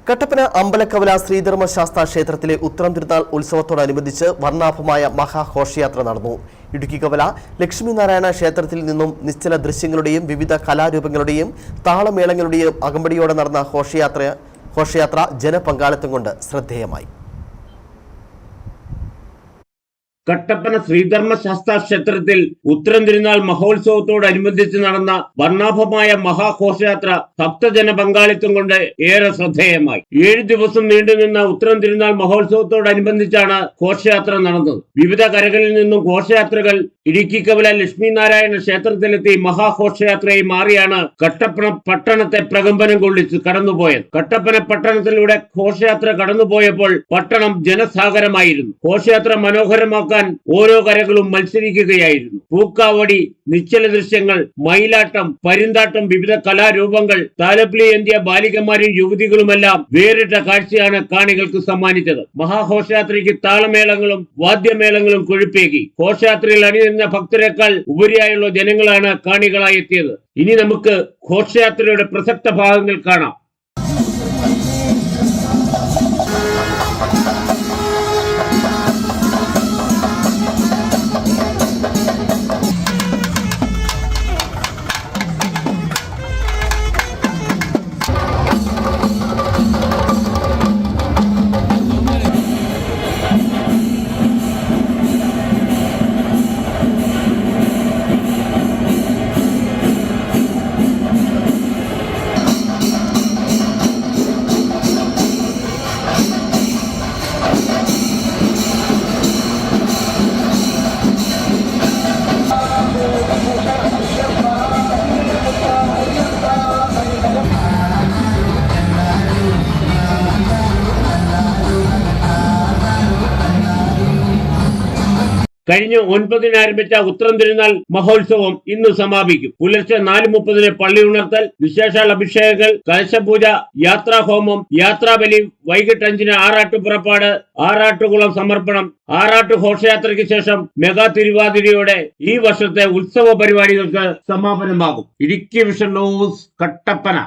കട്ടപ്പന അമ്പലക്കവല ശ്രീധർമ്മശാസ്താ ക്ഷേത്രത്തിലെ ഉത്രം തിരുനാൾ ഉത്സവത്തോടനുബന്ധിച്ച് വർണ്ണാഭമായ മഹാഘോഷയാത്ര നടന്നു. ഇടുക്കി കവല ലക്ഷ്മിനാരായണ ക്ഷേത്രത്തിൽ നിന്നും നിശ്ചല ദൃശ്യങ്ങളുടെയും വിവിധ കലാരൂപങ്ങളുടെയും താളമേളങ്ങളുടെയും അകമ്പടിയോടെ നടന്ന ഘോഷയാത്ര ജനപങ്കാളിത്തം കൊണ്ട് ശ്രദ്ധേയമായി. കട്ടപ്പന ശ്രീധർമ്മശാസ്താ ക്ഷേത്രത്തിൽ ഉത്രം തിരുനാൾ മഹോത്സവത്തോടനുബന്ധിച്ച് നടന്ന വർണ്ണാഭമായ മഹാഘോഷയാത്ര ഭക്തജന പങ്കാളിത്തം കൊണ്ട് ഏറെ ശ്രദ്ധേയമായി. 7 ദിവസം നീണ്ടുനിന്ന ഉത്രം തിരുനാൾ മഹോത്സവത്തോടനുബന്ധിച്ചാണ് ഘോഷയാത്ര നടന്നത്. വിവിധ കരകളിൽ നിന്നും ഘോഷയാത്രകൾ ഇടുക്കി കവല ലക്ഷ്മിനാരായണ ക്ഷേത്രത്തിലെത്തി മഹാഘോഷയാത്രയായി മാറിയാണ് കട്ടപ്പന പട്ടണത്തെ പ്രകമ്പനം കൊള്ളിച്ച് കടന്നുപോയത്. കട്ടപ്പന പട്ടണത്തിലൂടെ ഘോഷയാത്ര കടന്നുപോയപ്പോൾ പട്ടണം ജനസാഗരമായിരുന്നു. ഘോഷയാത്ര മനോഹരമാക്കാൻ ഓരോ കരകളും മത്സരിക്കുകയായിരുന്നു. പൂക്കാവടി, നിശ്ചല ദൃശ്യങ്ങൾ, മയിലാട്ടം, പരുന്താട്ടം, വിവിധ കലാരൂപങ്ങൾ, താലപ്പിളി എന്തിയ ബാലികമാരും യുവതികളുമെല്ലാം വേറിട്ട കാഴ്ചയാണ് കാണികൾക്ക് സമ്മാനിച്ചത്. മഹാഘോഷയാത്രയ്ക്ക് താളമേളങ്ങളും വാദ്യമേളങ്ങളും കൊഴുപ്പേകി. ഘോഷയാത്രയിൽ അണിനിരുന്ന ഭക്തരെക്കാൾ ഉപരിയായുള്ള ജനങ്ങളാണ് കാണികളായി എത്തിയത്. ഇനി നമുക്ക് ഘോഷയാത്രയുടെ പ്രസക്ത ഭാഗങ്ങൾ കാണാം. കഴിഞ്ഞ 9-ന് ആരംഭിച്ച ഉത്രം തിരുനാൾ മഹോത്സവം ഇന്ന് സമാപിക്കും. പുലർച്ചെ 4:30 പള്ളി ഉണർത്തൽ, വിശേഷാൽ അഭിഷേകങ്ങൾ, കലശപൂജ, യാത്രാഹോമം, യാത്രാബലി, വൈകിട്ട് 5-ന് ആറാട്ട് പുറപ്പാട്, ആറാട്ടുകുളം സമർപ്പണം. ആറാട്ട് ഘോഷയാത്രയ്ക്ക് ശേഷം മെഗാ തിരുവാതിരയോടെ ഈ വർഷത്തെ ഉത്സവ പരിപാടികൾക്ക് സമാപനമാകും. Idukki vision news, Kattappana.